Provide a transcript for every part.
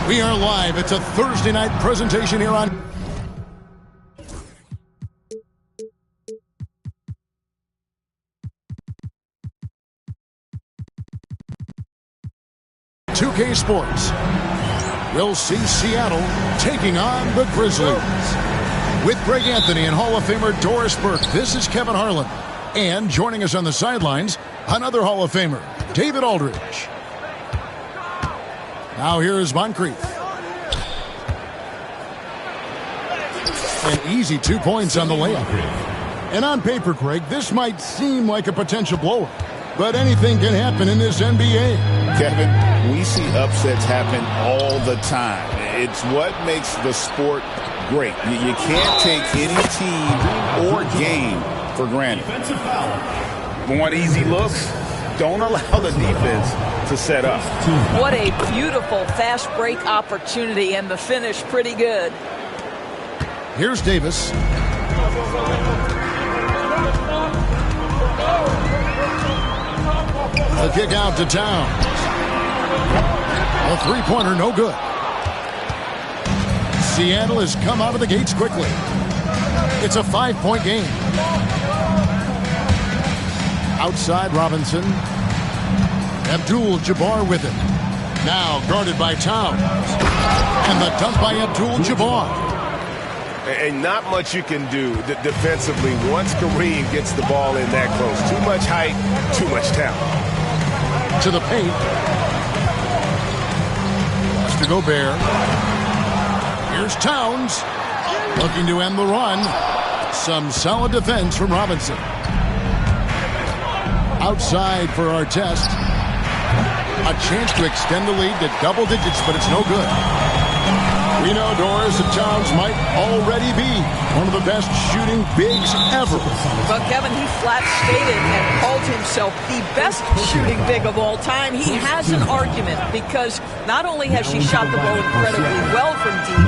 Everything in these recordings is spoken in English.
We are live. It's a Thursday night presentation here on 2K Sports. We'll see Seattle taking on the Grizzlies. With Greg Anthony and Hall of Famer Doris Burke, this is Kevin Harlan. And joining us on the sidelines, another Hall of Famer, David Aldridge. Now here is Moncrief. An easy 2 points on the layup. And on paper, Craig, this might seem like a potential blowout, but anything can happen in this NBA. Kevin, we see upsets happen all the time. It's what makes the sport great. You can't take any team or game for granted. Want easy looks? Don't allow the defense to set up. What a beautiful fast break opportunity, and the finish pretty good. Here's Davis. The kick out to Towns. A three-pointer, no good. Seattle has come out of the gates quickly. It's a 5-point game. Outside Robinson. Abdul-Jabbar with it. Now guarded by Towns. And the dunk by Abdul-Jabbar. And not much you can do defensively once Kareem gets the ball in that close. Too much height, too much talent. To the paint. Pass to Gobert. Here's Towns. Looking to end the run. Some solid defense from Robinson. Outside for Artest. A chance to extend the lead to double digits, but it's no good. We know Doris and Towns might already be one of the best shooting bigs ever. But Kevin, he flat stated and called himself the best shooting big of all time. He has an argument because not only has she shot the ball incredibly well from deep,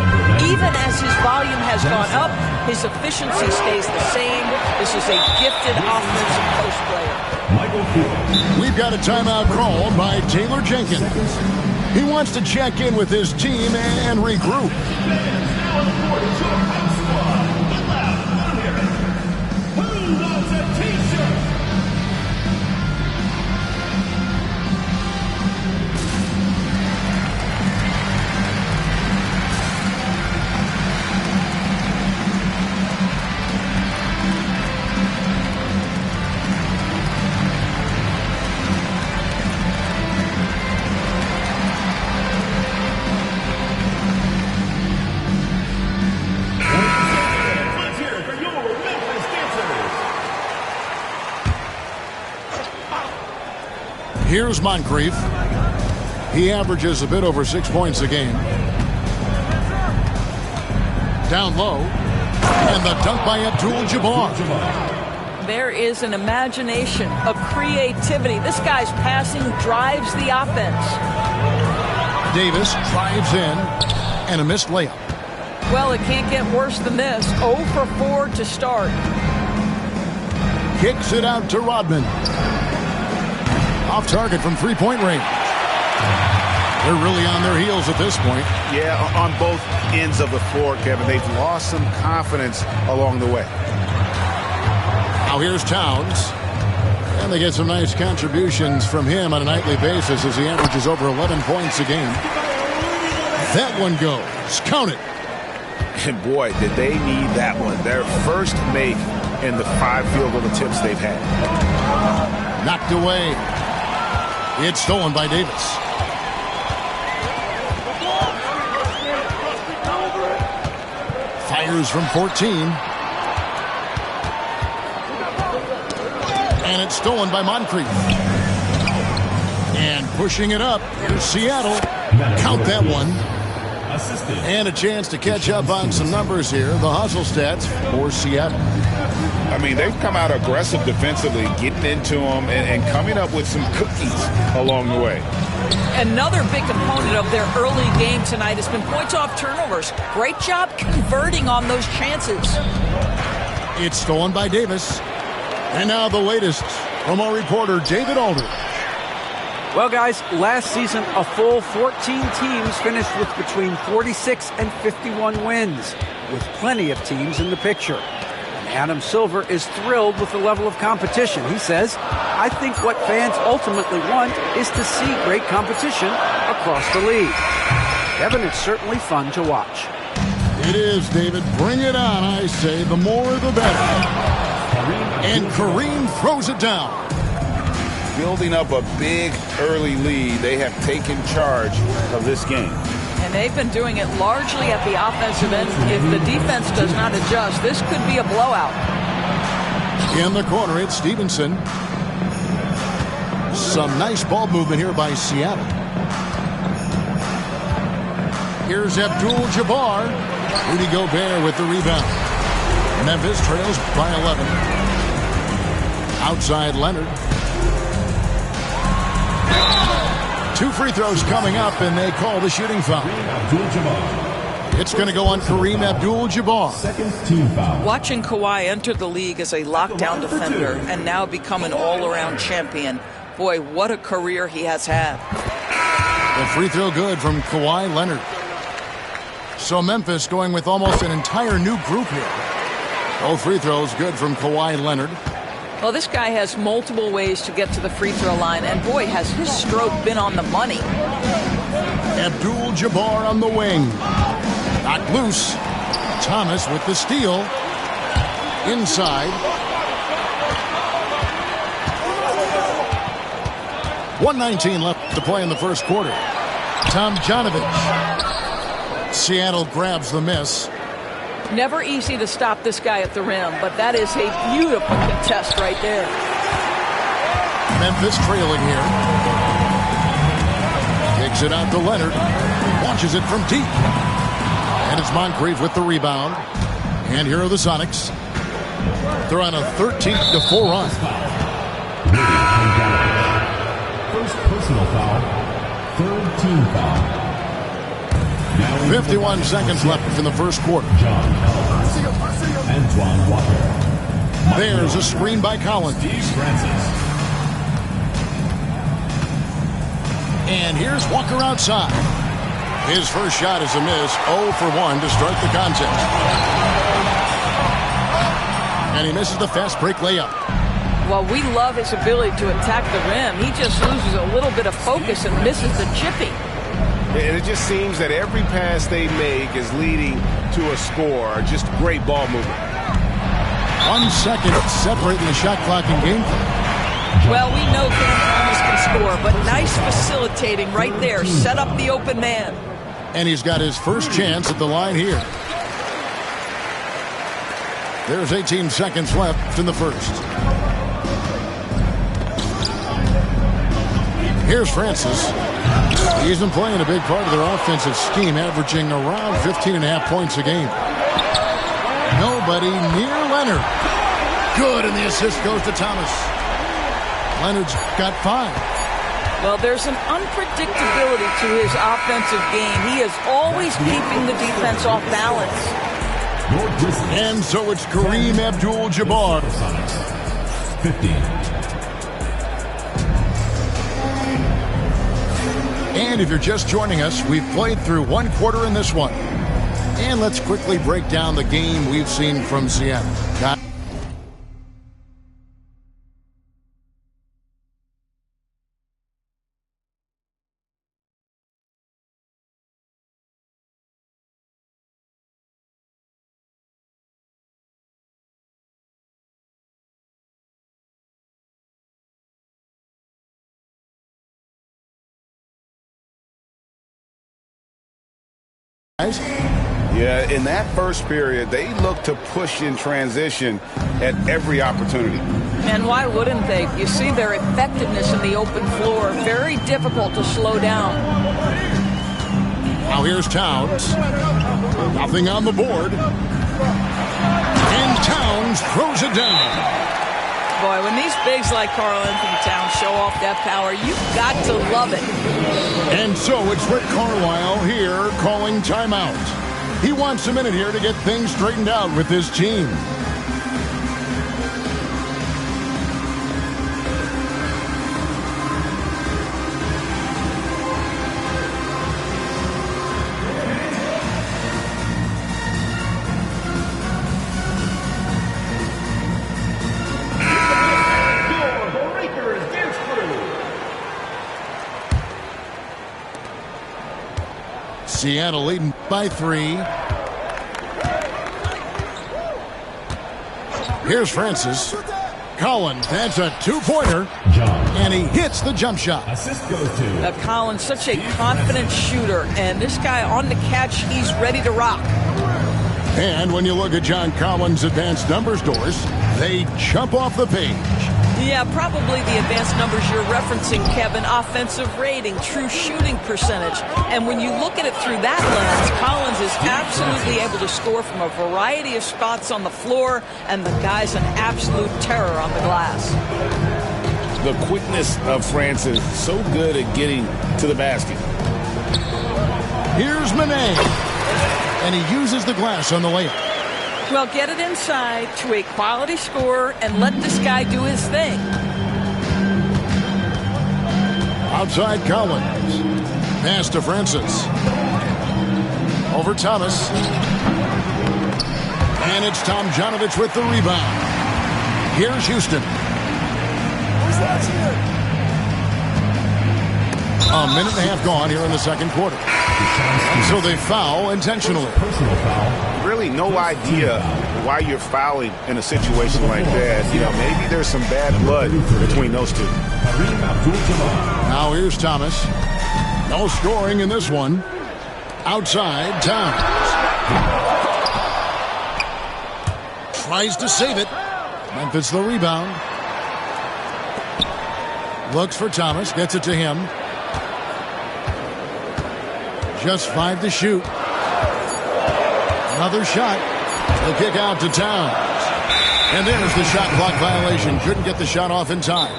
even as his volume has gone up, his efficiency stays the same. This is a gifted offensive post player. We've got a timeout called by Taylor Jenkins. He wants to check in with his team and regroup. Here's Moncrief. He averages a bit over 6 points a game. Down low. And the dunk by Abdul-Jabbar. There is an imagination, a creativity. This guy's passing drives the offense. Davis drives in. And a missed layup. Well, it can't get worse than this. 0 for 4 to start. Kicks it out to Rodman. Off target from three-point range. They're really on their heels at this point. Yeah, on both ends of the floor, Kevin. They've lost some confidence along the way. Now here's Towns. And they get some nice contributions from him on a nightly basis as he averages over 11 points a game. That one goes. Count it. And boy, did they need that one. Their first make in the 5 field goal attempts they've had. Knocked away. It's stolen by Davis. Fires from 14. And it's stolen by Moncrief. And pushing it up, here's Seattle. Count that one. And a chance to catch up on some numbers here. The hustle stats for Seattle. I mean, they've come out aggressive defensively, getting into them and coming up with some cookies along the way. Another big component of their early game tonight has been points off turnovers. Great job converting on those chances. It's stolen by Davis. And now the latest from our reporter, David Aldridge. Well, guys, last season, a full 14 teams finished with between 46 and 51 wins, with plenty of teams in the picture. And Adam Silver is thrilled with the level of competition. He says, I think what fans ultimately want is to see great competition across the league. Kevin, it's certainly fun to watch. It is, David. Bring it on, I say. The more, the better. And Kareem throws it down. Building up a big early lead, they have taken charge of this game. And they've been doing it largely at the offensive end. If the defense does not adjust, this could be a blowout. In the corner, it's Stevenson. Some nice ball movement here by Seattle. Here's Abdul-Jabbar. Rudy Gobert with the rebound. Memphis trails by 11. Outside Leonard. 2 free throws coming up, and they call the shooting foul. It's going to go on Kareem Abdul-Jabbar. Second team foul. Watching Kawhi enter the league as a lockdown defender and now become an all-around champion. Boy, what a career he has had. The free throw good from Kawhi Leonard. So Memphis going with almost an entire new group here. Both free throws good from Kawhi Leonard. Well, this guy has multiple ways to get to the free throw line, and boy, has his stroke been on the money. Abdul-Jabbar on the wing. Knocked loose. Thomas with the steal. Inside. 1:19 left to play in the first quarter. Tomjanovich. Seattle grabs the miss. Never easy to stop this guy at the rim, but that is a beautiful contest right there. Memphis trailing here. Kicks it out to Leonard. Launches it from deep. And it's Moncrief with the rebound. And here are the Sonics. They're on a 13-4 run. First personal foul. Third team foul. 51 seconds left in the first quarter. John Antoine Walker. There's a screen by Collins. Francis. And here's Walker outside. His first shot is a miss. 0 for 1 to start the contest. And he misses the fast break layup. Well, we love his ability to attack the rim. He just loses a little bit of focus and misses the chippy. And it just seems that every pass they make is leading to a score. Just great ball movement. 1 second separating the shot clock and game clock. Well, we know Cam Thomas can score, but nice facilitating right there. Set up the open man. And he's got his first chance at the line here. There's 18 seconds left in the first. Here's Francis. He's been playing a big part of their offensive scheme, averaging around 15.5 points a game. Nobody near Leonard. Good, and the assist goes to Thomas. Leonard's got 5. Well, there's an unpredictability to his offensive game. He is always keeping the defense off balance. And so it's Kareem Abdul-Jabbar. 50. And if you're just joining us, we've played through 1 quarter in this one. And let's quickly break down the game we've seen from Seattle. Yeah, in that first period, they looked to push in transition at every opportunity. And why wouldn't they? You see their effectiveness in the open floor. Very difficult to slow down. Now here's Towns. Nothing on the board. And Towns throws it down. Boy, when these bigs like Karl Anthony Towns show off that power, you've got to love it. And so it's Rick Carlisle here calling timeout. He wants a minute here to get things straightened out with his team. Seattle leading by 3. Here's Francis. Collins, that's a two-pointer. And he hits the jump shot. Assist goes to Collins, such a confident shooter, and this guy on the catch, he's ready to rock. And when you look at John Collins' advanced numbers, Doris, they jump off the page. Yeah, probably the advanced numbers you're referencing, Kevin. Offensive rating, true shooting percentage. And when you look at it through that lens, Collins is absolutely able to score from a variety of spots on the floor, and the guy's an absolute terror on the glass. The quickness of Francis, so good at getting to the basket. Here's Manet. And he uses the glass on the layup. Well, get it inside to a quality scorer and let this guy do his thing. Outside Collins. Pass to Francis. Over Thomas. And it's Tomjanovich with the rebound. Here's Houston. A minute and a half gone here in the second quarter. So they foul intentionally. personal foul. Really no idea why you're fouling in a situation like that. You know, maybe there's some bad blood between those two. Kareem Abdul-Jabbar. Now here's Thomas. No scoring in this one. Outside, Towns. Tries to save it. Memphis the rebound. Looks for Thomas. Gets it to him. Just 5 to shoot. Another shot. The kick out to Towns. And there's the shot clock violation. Couldn't get the shot off in time.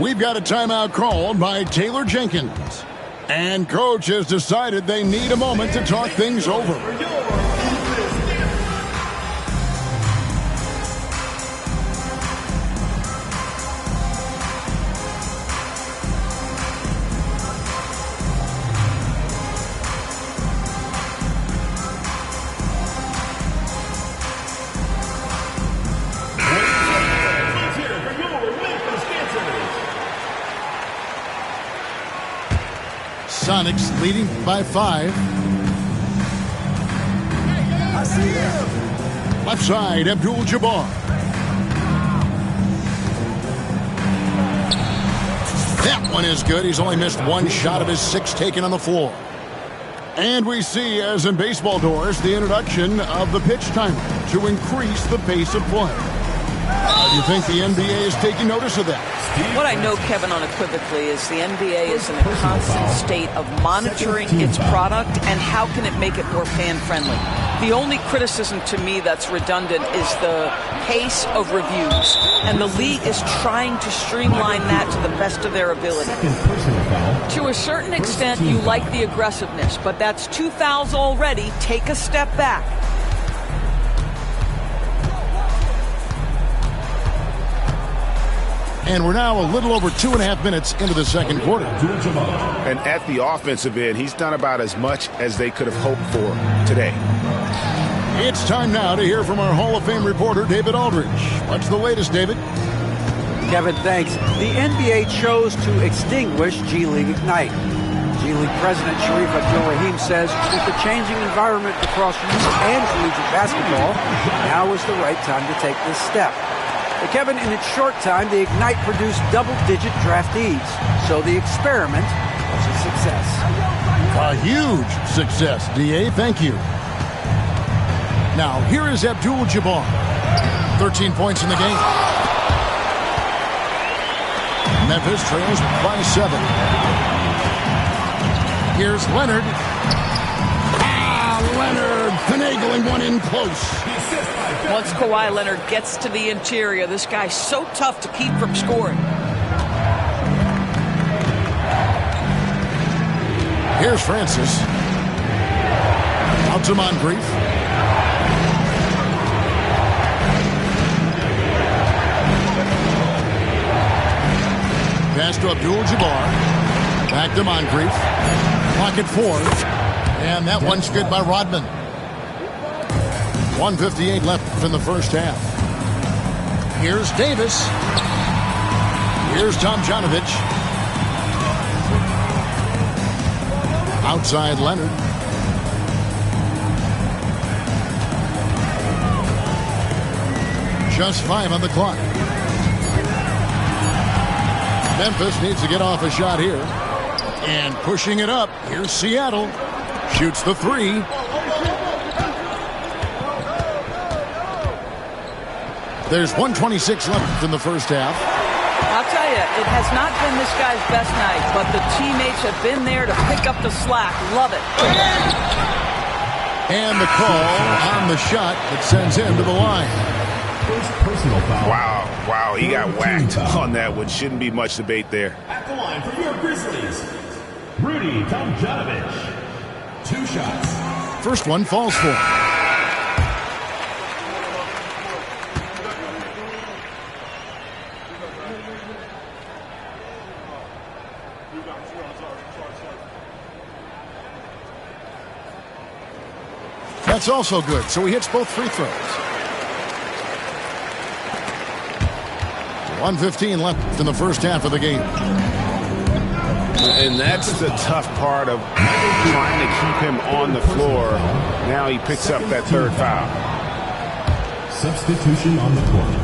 We've got a timeout called by Taylor Jenkins. And coach has decided they need a moment to talk things over. Sonics leading by 5. Left side, Abdul-Jabbar. That one is good. He's only missed one shot of his 6 taken on the floor. And we see, as in baseball, Doors, the introduction of the pitch timer to increase the pace of play. Do you think the NBA is taking notice of that? What I know, Kevin, unequivocally is the NBA is in a constant state of monitoring its product and how can it make it more fan-friendly. The only criticism to me that's redundant is the pace of reviews, and the league is trying to streamline that to the best of their ability. To a certain extent, you like the aggressiveness, but that's 2 fouls already. Take a step back. And we're now a little over 2.5 minutes into the second quarter. And at the offensive end, he's done about as much as they could have hoped for today. It's time now to hear from our Hall of Fame reporter, David Aldridge. What's the latest, David? Kevin, thanks. The NBA chose to extinguish G League Ignite. G League President Sharif Abdul-Rahim says with the changing environment across youth and collegiate basketball, now is the right time to take this step. But Kevin, in its short time, the Ignite produced double-digit draftees, so the experiment was a success. A huge success, D.A. Thank you. Now, here is Abdul-Jabbar. 13 points in the game. Memphis trails by 7. Here's Leonard. Leonard finagling one in close. Once Kawhi Leonard gets to the interior, this guy's so tough to keep from scoring. Here's Francis. Out to Moncrief. Pass to Abdul-Jabbar. Back to Moncrief. Pocket 4. And that one's good by Rodman. 1:58 left in the first half. Here's Davis. Here's Tomjanovich. Outside Leonard. Just 5 on the clock. Memphis needs to get off a shot here. And pushing it up. Here's Seattle. Shoots the 3. There's 1:26 left in the first half. I'll tell you, it has not been this guy's best night, but the teammates have been there to pick up the slack. Love it. And the call on the shot that sends him to the line. First personal foul. Wow, he got whacked on that one. Shouldn't be much debate there. At the line for your Grizzlies, Rudy Tomjanovich. 2 shots. First one falls for. That's also good, so he hits both free throws. 1:15 left in the first half of the game. And that's the tough part of trying to keep him on the floor. Now he picks up that third foul. Substitution on the court.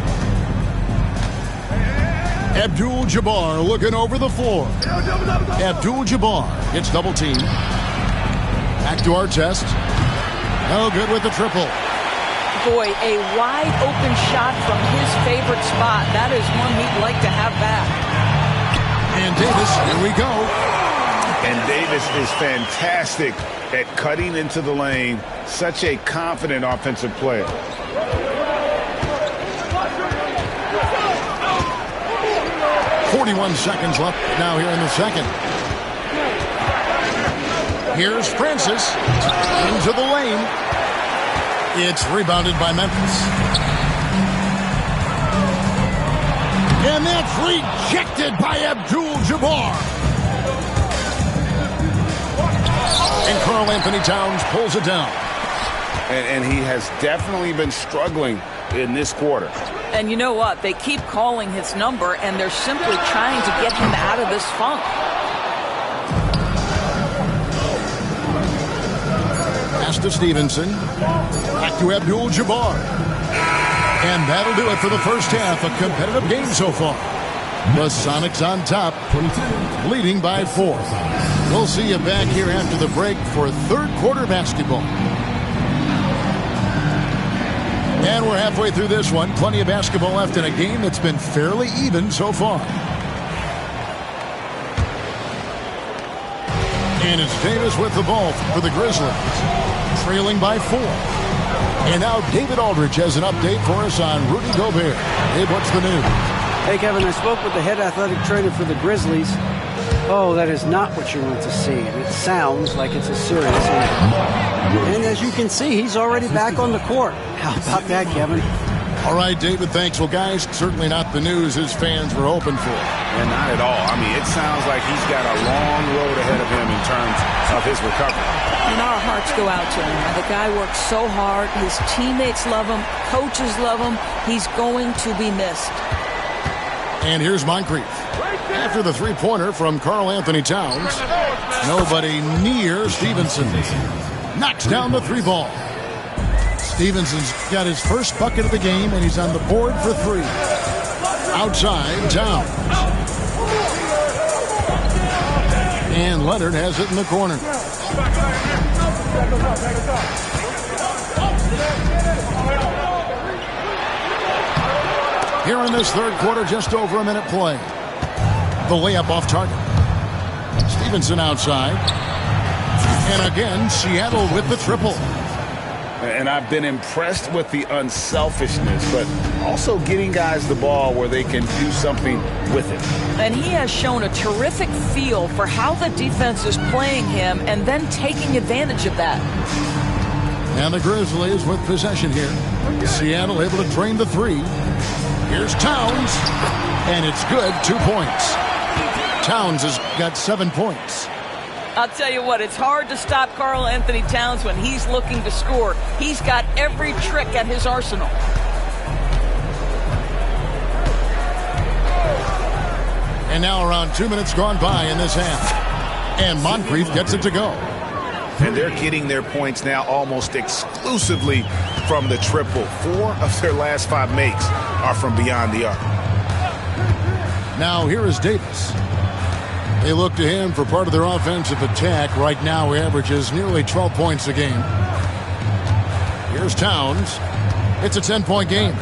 Abdul-Jabbar looking over the floor. Abdul-Jabbar gets double teamed. Back to Artest. No good with the triple. Boy, a wide open shot from his favorite spot. That is one he'd like to have back. And Davis, here we go. And Davis is fantastic at cutting into the lane. Such a confident offensive player. .41 seconds left now here in the second. Here's Francis into the lane. It's rebounded by Memphis. And that's rejected by Abdul-Jabbar. And Karl-Anthony Towns pulls it down. And he has definitely been struggling in this quarter. And you know what? They keep calling his number, and they're simply trying to get him out of this funk. Pass to Stevenson. Back to Abdul-Jabbar. And that'll do it for the first half. A competitive game so far. The Sonics on top, leading by 4. We'll see you back here after the break for third quarter basketball. And we're halfway through this one. Plenty of basketball left in a game that's been fairly even so far. And it's Davis with the ball for the Grizzlies, trailing by 4. And now David Aldridge has an update for us on Rudy Gobert. Hey, what's the news? Hey, Kevin, I spoke with the head athletic trainer for the Grizzlies. Oh, that is not what you want to see. And it sounds like it's a serious injury. And as you can see, he's already back on the court. How about that, Kevin? All right, David, thanks. Well, guys, certainly not the news his fans were hoping for. And not at all. I mean, it sounds like he's got a long road ahead of him in terms of his recovery. And our hearts go out to him. The guy works so hard. His teammates love him. Coaches love him. He's going to be missed. And here's Moncrief. After the three-pointer from Karl-Anthony Towns, nobody near Stevenson. Knocks down the 3 ball. Stevenson's got his first bucket of the game, and he's on the board for 3. Outside, Towns. And Leonard has it in the corner. Here in this third quarter, just over a minute play. The layup off target. Stevenson outside. And again, Seattle with the triple. And I've been impressed with the unselfishness, but also getting guys the ball where they can do something with it. And he has shown a terrific feel for how the defense is playing him and then taking advantage of that. And the Grizzlies with possession here. Seattle able to drain the 3. Here's Towns. And it's good. 2 points. Towns has got 7 points. I'll tell you what, it's hard to stop Karl-Anthony Towns when he's looking to score. He's got every trick at his arsenal. And now around 2 minutes gone by in this half. And Moncrief gets it to go. And they're getting their points now almost exclusively from the triple. 4 of their last 5 makes are from beyond the arc. Now here is Davis. They look to him for part of their offensive attack. Right now he averages nearly 12 points a game. Here's Towns. It's a 10-point game.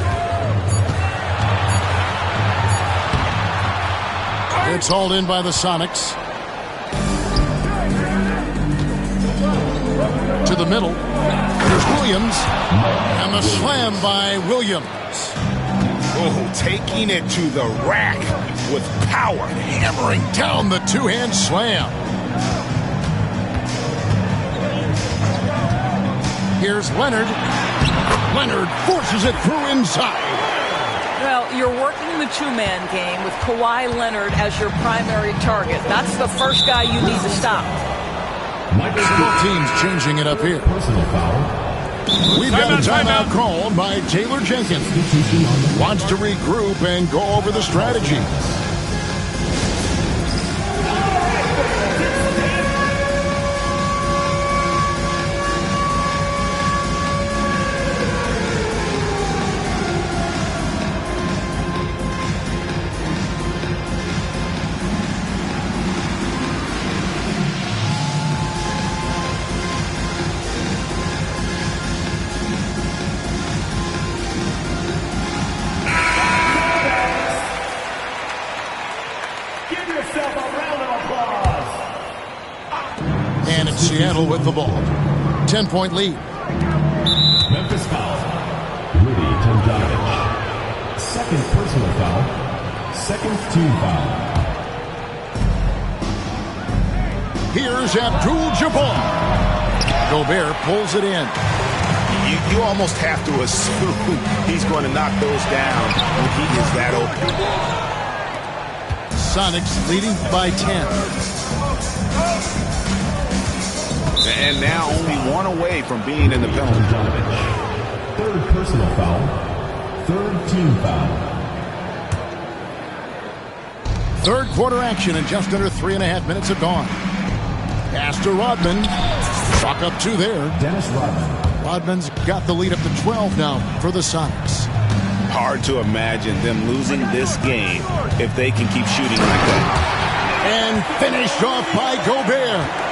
It's hauled in by the Sonics. To the middle. Here's Williams. And the slam by Williams. Oh, taking it to the rack with power. Hammering down the two-hand slam. Here's Leonard. Leonard forces it through inside. Well, you're working the two-man game with Kawhi Leonard as your primary target. That's the first guy you need to stop. Both teams changing it up here. We've got a timeout called by Taylor Jenkins. Wants to regroup and go over the strategy. Seattle with the ball. 10-point lead. Memphis foul. Rudy Tomjanovich. Second personal foul. Second team foul. Here's Abdul-Jabbar. Gobert pulls it in. You almost have to assume he's going to knock those down when he is that open. Sonics leading by 10. And now only one away from being in the penalty. Third personal foul. Third team foul. Third quarter action and just under 3.5 minutes have gone. Pass to Rodman. Chalk up 2 there. Dennis Rodman. Rodman's got the lead up to 12 now for the Sonics. Hard to imagine them losing this game if they can keep shooting like that. And finished off by Gobert.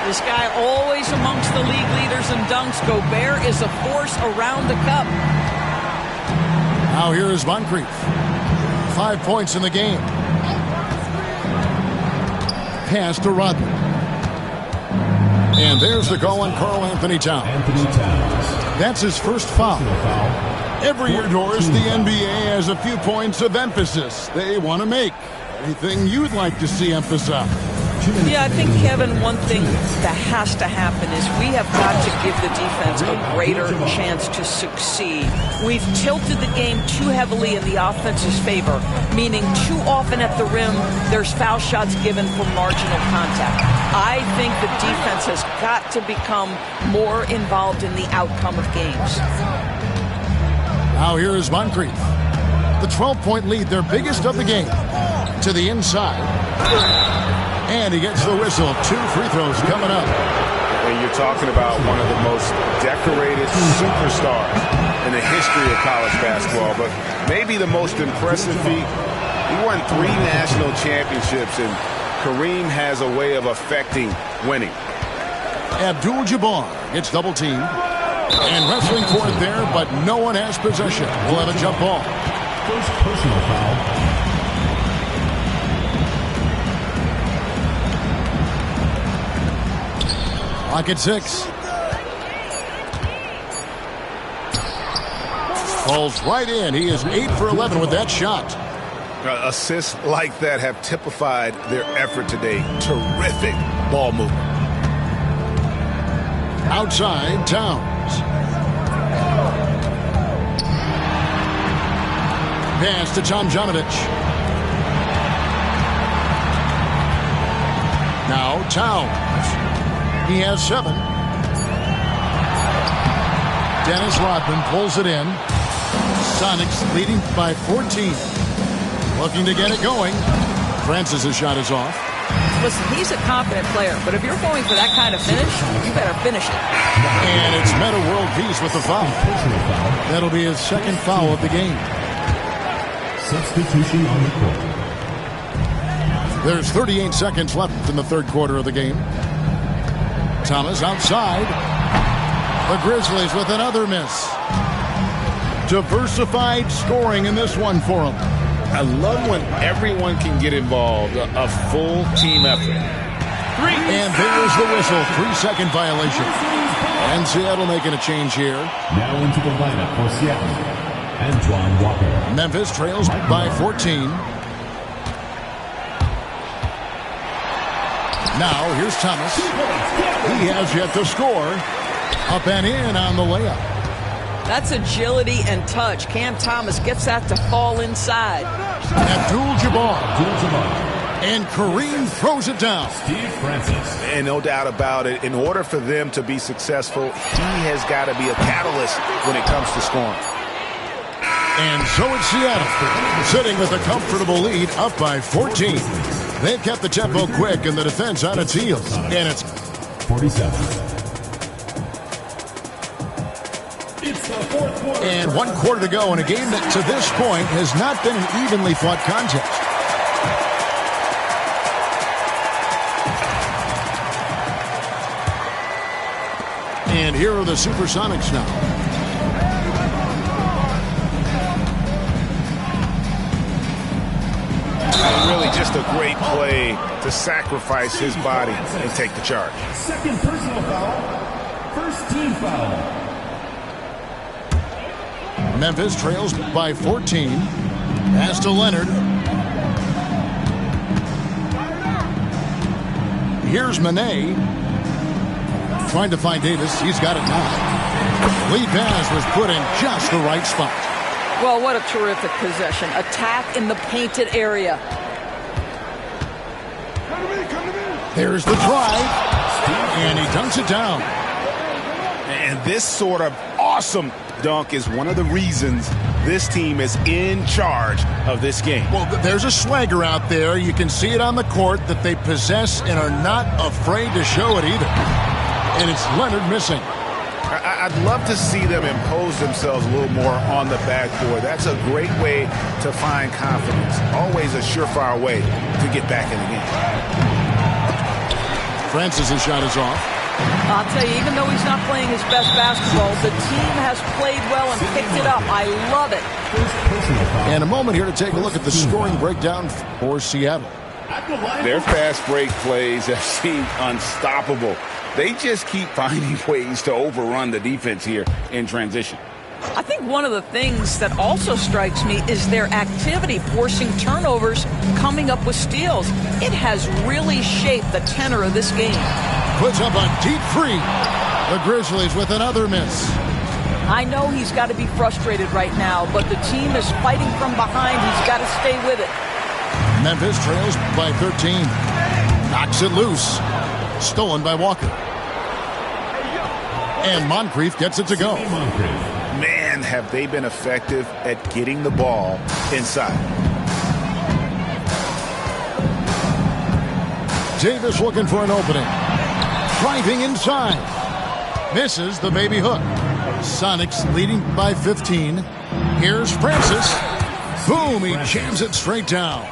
This guy always amongst the league leaders in dunks. Gobert is a force around the cup. Now here is Moncrief. 5 points in the game. Pass to Rodman. And there's the call on Karl Anthony Towns. That's his first foul. Every year, Doris, the NBA has a few points of emphasis they want to make. Anything you'd like to see emphasized? Yeah, I think, Kevin, one thing that has to happen is we have got to give the defense a greater chance to succeed. We've tilted the game too heavily in the offense's favor, meaning too often at the rim there's foul shots given for marginal contact. I think the defense has got to become more involved in the outcome of games. Now here is Moncrief. The 12-point lead, their biggest of the game. To the inside. And he gets the whistle. 2 free throws coming up. And you're talking about one of the most decorated superstars in the history of college basketball, but maybe the most impressive feat. He won 3 national championships, and Kareem has a way of affecting winning. Abdul-Jabbar gets double-teamed. And wrestling for it there, but no one has possession. We'll have a jump ball. First personal foul. Clock at 6. Falls right in. He is 8 for 11 with that shot. Assists like that have typified their effort today. Terrific ball movement. Outside, Towns. Pass to Tomjanovich. Now Towns. He has 7. Dennis Rodman pulls it in. Sonics leading by 14. Looking to get it going. Francis' shot is off. Listen, he's a confident player, but if you're going for that kind of finish, you better finish it. And it's Meta World Peace with the foul. That'll be his second foul of the game. Substitution on the court. There's 38 seconds left in the third quarter of the game. Thomas outside. The Grizzlies with another miss. Diversified scoring in this one for them. I love when everyone can get involved, a full team effort. And there's the whistle, 3-second violation. And Seattle making a change here. Now into the lineup for Seattle, Antoine Walker. Memphis trails by 14. Now here's Thomas. He has yet to score. Up and in on the layup. That's agility and touch. Cam Thomas gets that to fall inside. Abdul-Jabbar. And Kareem throws it down. Steve Francis. And no doubt about it, in order for them to be successful, he has got to be a catalyst when it comes to scoring. And so it's Seattle, sitting with a comfortable lead, up by 14. They've kept the tempo quick and the defense on its heels. And it's 47. It's the fourth quarter. And 1 quarter to go in a game that to this point has not been an evenly fought contest. And here are the Supersonics now. Really just a great play to sacrifice his body and take the charge. Second personal foul. First team foul. Memphis trails by 14. Pass to Leonard. Here's Manet. Trying to find Davis. He's got it now. Lead pass was put in just the right spot. Well, what a terrific possession. Attack in the painted area. There's the drive. And he dunks it down. And this sort of awesome dunk is one of the reasons this team is in charge of this game. Well, there's a swagger out there. You can see it on the court that they possess and are not afraid to show it either. And it's Leonard missing. I'd love to see them impose themselves a little more on the backboard. That's a great way to find confidence. Always a surefire way to get back in the game. Francis' shot is off. I'll tell you, even though he's not playing his best basketball, the team has played well and picked it up. I love it. And a moment here to take a look at the scoring breakdown for Seattle. Their fast break plays have seemed unstoppable. They just keep finding ways to overrun the defense here in transition. I think one of the things that also strikes me is their activity, forcing turnovers, coming up with steals. It has really shaped the tenor of this game. Puts up a deep three. The Grizzlies with another miss. I know he's got to be frustrated right now, but the team is fighting from behind. He's got to stay with it. Memphis trails by 13. Knocks it loose. Stolen by Walker. And Moncrief gets it to go. Man, have they been effective at getting the ball inside. Davis looking for an opening. Driving inside. Misses the baby hook. Sonics leading by 15. Here's Francis. Boom, he jams it straight down.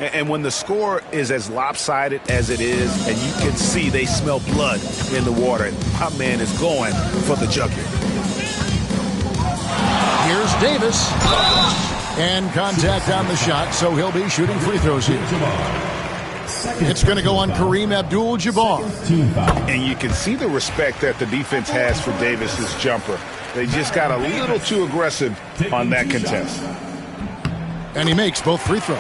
And when the score is as lopsided as it is, and you can see they smell blood in the water, my man is going for the jugular. Here's Davis. And contact on the shot, so he'll be shooting free throws here. It's going to go on Kareem Abdul-Jabbar. And you can see the respect that the defense has for Davis's jumper. They just got a little too aggressive on that contest. And he makes both free throws.